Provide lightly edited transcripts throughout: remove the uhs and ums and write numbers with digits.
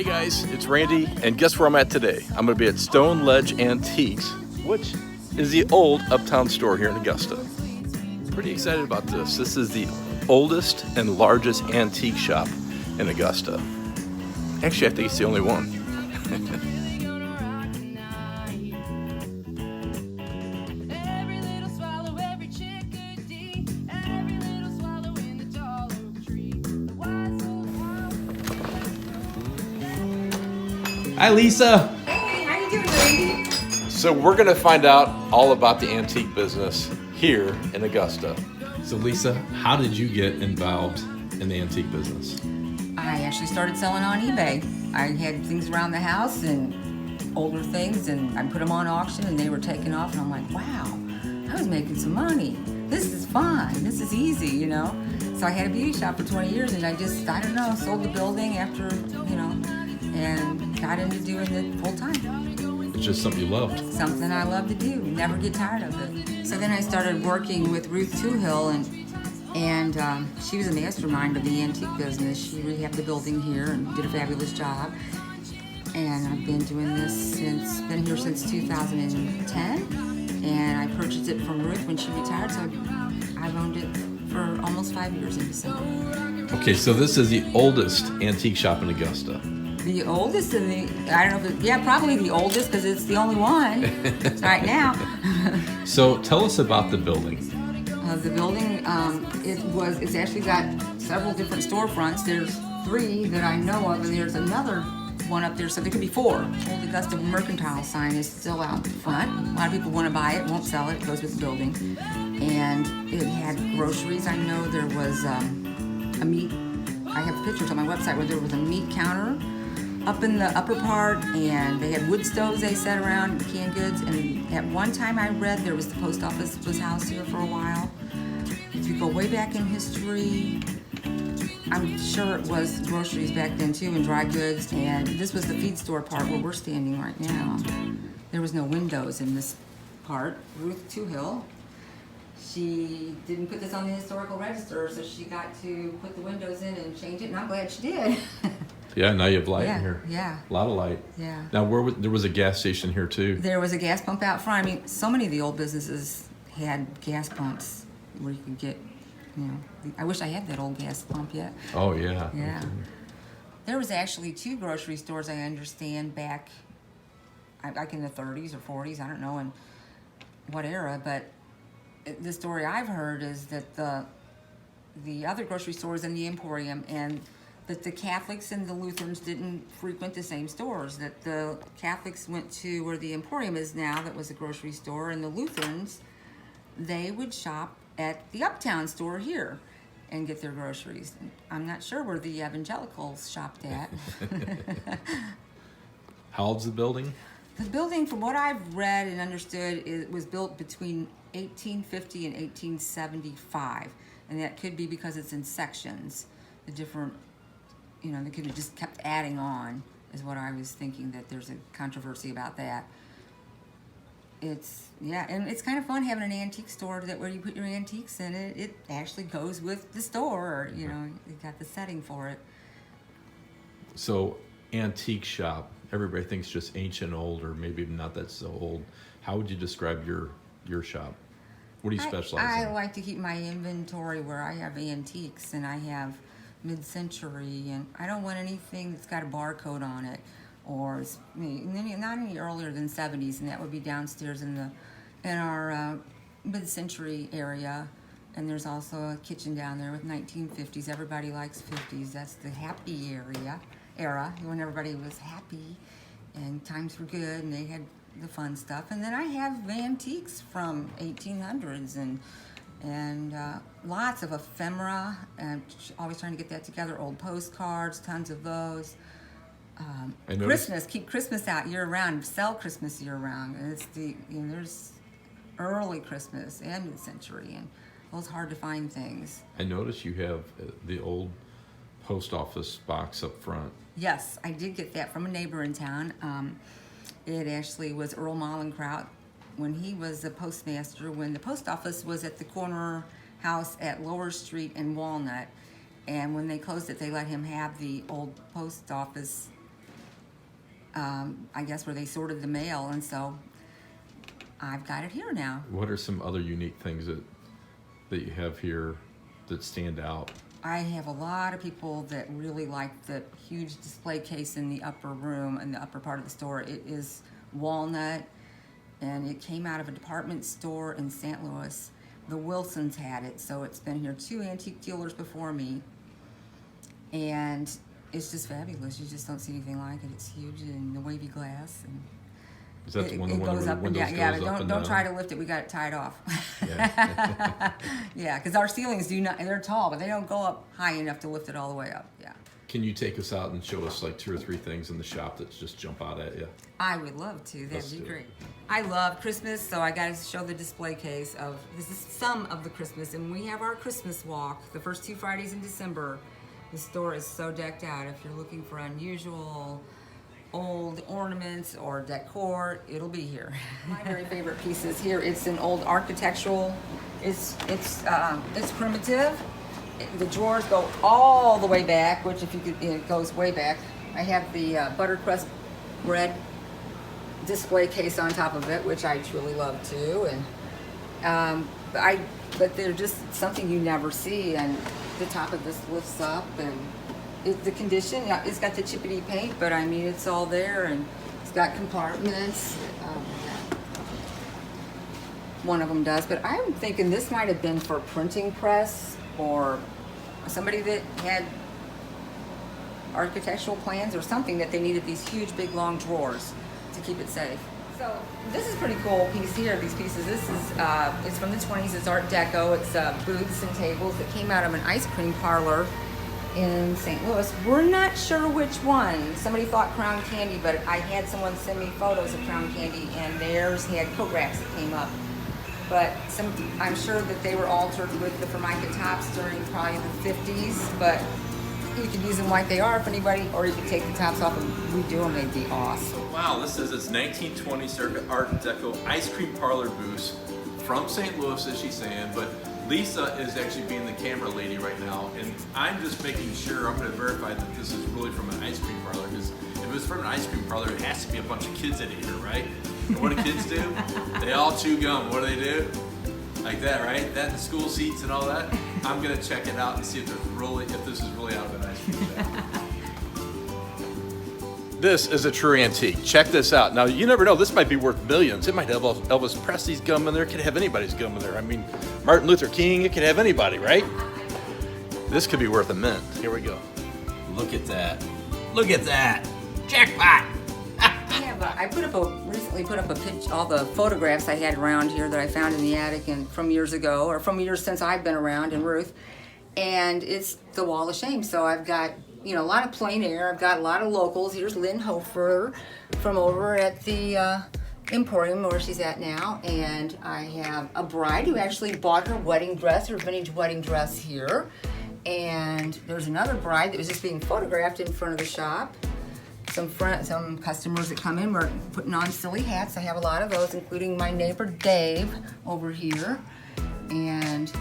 Hey guys, it's Randy, and guess where I'm at today? I'm going to be at Stone Ledge Antiques, which is the old Uptown store here in Augusta. Pretty excited about this. This is the oldest and largest antique shop in Augusta. Actually, I think it's the only one. Hi, Lisa. Hey, how you doing, Randy? So we're going to find out all about the antique business here in Augusta. So, Lisa, how did you get involved in the antique business? I actually started selling on eBay. I had things around the house and older things, and I put them on auction, and they were taking off, and I'm like, wow, I was making some money. This is fun. This is easy, you know? So I had a beauty shop for 20 years, and I don't know, sold the building after, and got into doing it full time. It's just something you loved. Something I love to do, never get tired of it. So then I started working with Ruth Toohill, and she was a mastermind of the antique business. She rehabbed the building here and did a fabulous job. And I've been doing this been here since 2010. And I purchased it from Ruth when she retired, so I've owned it for almost 5 years in December. Okay, so this is the oldest antique shop in Augusta. The oldest in probably the oldest because it's the only one right now. So tell us about the building. The building, it's actually got several different storefronts. There's 3 that I know of, and there's another one up there, so there could be 4. Old Augusta Mercantile sign is still out front. A lot of people want to buy it, won't sell it. It goes with the building. And it had groceries. I know there was a meat. I have pictures on my website where there was a meat counter up in the upper part, and they had wood stoves they set around and canned goods. And at one time I read there was the post office was housed here for a while. If you go way back in history, I'm sure it was groceries back then too, and dry goods. And this was the feed store part where we're standing right now. There was no windows in this part. Ruth Toohill, she didn't put this on the historical register, so she got to put the windows in and change it, and I'm glad she did. Yeah, now you have light in here. Yeah. A lot of light. Yeah. Now, there was a gas station here too. There was a gas pump out front. I mean, so many of the old businesses had gas pumps where you could get, I wish I had that old gas pump yet. Oh, yeah. Yeah. Okay. There was actually 2 grocery stores, I understand, back like in the 30s or 40s, I don't know in what era, but the story I've heard is that the other grocery stores in the Emporium, and that the Catholics and the Lutherans didn't frequent the same stores, that the Catholics went to where the Emporium is now, that was a grocery store, and the Lutherans, they would shop at the Uptown store here and get their groceries. I'm not sure where the evangelicals shopped at. How old's the building? The building, from what I've read and understood, it was built between 1850 and 1875. And that could be because it's in sections. The different, they could have just kept adding on, is what I was thinking, that there's a controversy about that. And it's kind of fun having an antique store where you put your antiques in it. It actually goes with the store, you got the setting for it. So, antique shop, everybody thinks just ancient old, or maybe not that so old. How would you describe your shop? What do you specialize in? I like to keep my inventory where I have antiques, and I have mid-century, and I don't want anything that's got a barcode on it, or not any earlier than 70s, and that would be downstairs in our mid-century area. And there's also a kitchen down there with 1950s. Everybody likes 50s. That's the happy era when everybody was happy and times were good and they had the fun stuff. And then I have antiques from 1800s and lots of ephemera, and always trying to get that together. Old postcards, tons of those. Christmas, keep Christmas out year round, sell Christmas year round. And it's there's early Christmas and mid-century, and those hard to find things. I noticed you have the old post office box up front. Yes, I did get that from a neighbor in town. It actually was Earl Mollenkraut when he was the postmaster, when the post office was at the corner house at Lower Street and Walnut. And when they closed it, they let him have the old post office I guess where they sorted the mail, and so I've got it here now. What are some other unique things that you have here that stand out? I have a lot of people that really like the huge display case in the upper room, in the upper part of the store. It is walnut, and it came out of a department store in St. Louis. The Wilsons had it, so it's been here 2 antique dealers before me, and it's just fabulous. You just don't see anything like it. It's huge and the wavy glass, and Is that the one it where goes the up and windows down. Yeah, goes but up and don't down? try to lift it. We got it tied off. Yeah. Yeah, because our ceilings do not. They're tall, but they don't go up high enough to lift it all the way up. Yeah. Can you take us out and show us like 2 or 3 things in the shop that just jump out at you? I would love to. That'd Let's be do it. great. I love Christmas, so I got to show the display case of, this is some of the Christmas, and we have our Christmas walk the first 2 Fridays in December. The store is so decked out. If you're looking for unusual old ornaments or decor, it'll be here. My very favorite piece is here. It's an old architectural. It's primitive. The drawers go all the way back, which if you could, it goes way back. I have the buttercrust bread display case on top of it, which I truly love too. And but they're just something you never see. And the top of this lifts up, and the condition, it's got the chippity paint, but I mean it's all there, and it's got compartments. One of them does, but I'm thinking this might have been for a printing press or somebody that had architectural plans or something, that they needed these huge big long drawers to keep it safe. So this is a pretty cool piece here. These pieces, this is it's from the 20s. It's Art Deco. It's booths and tables that came out of an ice cream parlor in St. Louis. We're not sure which one. Somebody thought Crown Candy, but I had someone send me photos of Crown Candy, and theirs had cographs that came up. But I'm sure that they were altered with the Formica tops during probably the 50s, but you could use them like they are if anybody, or you could take the tops off and redo them. They'd be awesome. Wow, this says it's 1920 circa Art Deco ice cream parlor booths from St. Louis, as she's saying, but Lisa is actually being the camera lady right now, and I'm just making sure, I'm going to verify that this is really from an ice cream parlor, because if it was from an ice cream parlor, it has to be a bunch of kids in here, right? And what do kids do? They all chew gum. What do? Like that, right? That and the school seats and all that. I'm going to check it out and see if this is really out of an ice cream shop. This is a true antique. Check this out. Now, you never know. This might be worth millions. It might have Elvis Presley's gum in there. It could have anybody's gum in there. I mean, Martin Luther King. It could have anybody, right? This could be worth a mint. Here we go. Look at that. Look at that. Jackpot. I recently put up a picture, all the photographs I had around here that I found in the attic and from years ago, or from years since I've been around, and Ruth, and it's the Wall of Shame. So I've got, a lot of plein air. I've got a lot of locals. Here's Lynn Hofer from over at the Emporium where she's at now, and I have a bride who actually bought her wedding dress, her vintage wedding dress here, and there's another bride that was just being photographed in front of the shop. Some customers that come in were putting on silly hats. I have a lot of those, including my neighbor Dave over here, and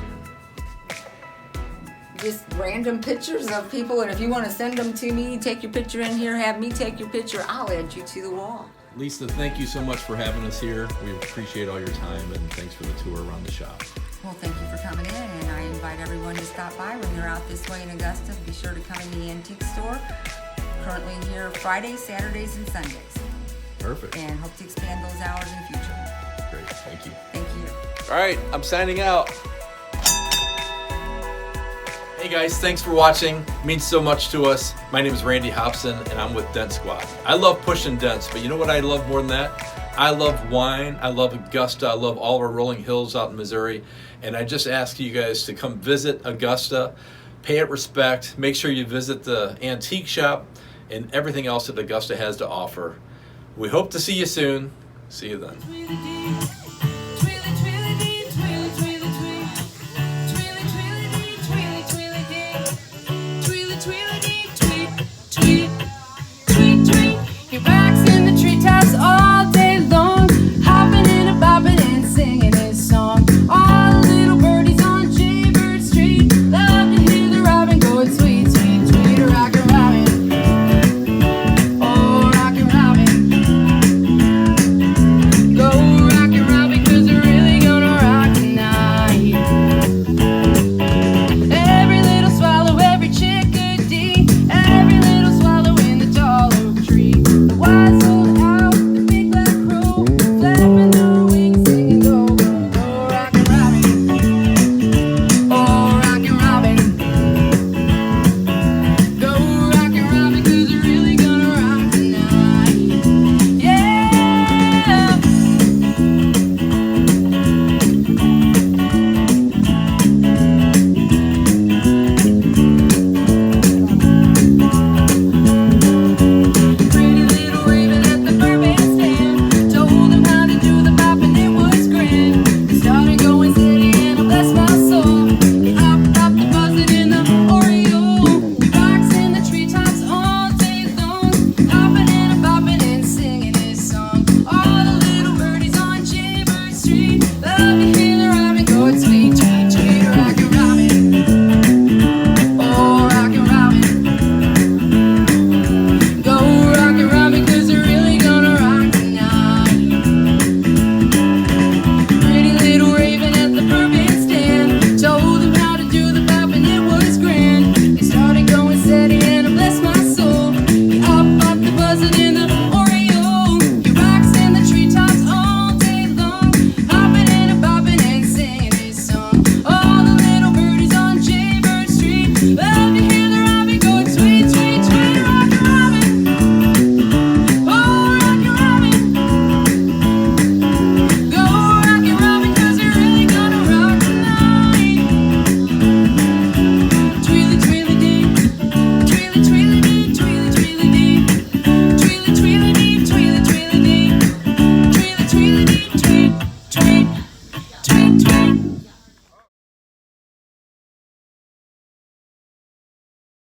just random pictures of people. And if you want to send them to me, take your picture in here, have me take your picture, I'll add you to the wall. Lisa, thank you so much for having us here. We appreciate all your time, and thanks for the tour around the shop. Well, thank you for coming in, and I invite everyone to stop by when they're out this way in Augusta. Be sure to come in the antique store. Currently here Fridays, Saturdays, and Sundays. Perfect. And hope to expand those hours in the future. Great. Thank you. Thank you. All right, I'm signing out. Hey guys, thanks for watching. It means so much to us. My name is Randy Hobson, and I'm with Dent Squad. I love pushing dents, but you know what I love more than that? I love wine. I love Augusta. I love all of our rolling hills out in Missouri. And I just ask you guys to come visit Augusta, pay it respect, make sure you visit the antique shop and everything else that Augusta has to offer. We hope to see you soon. See you then.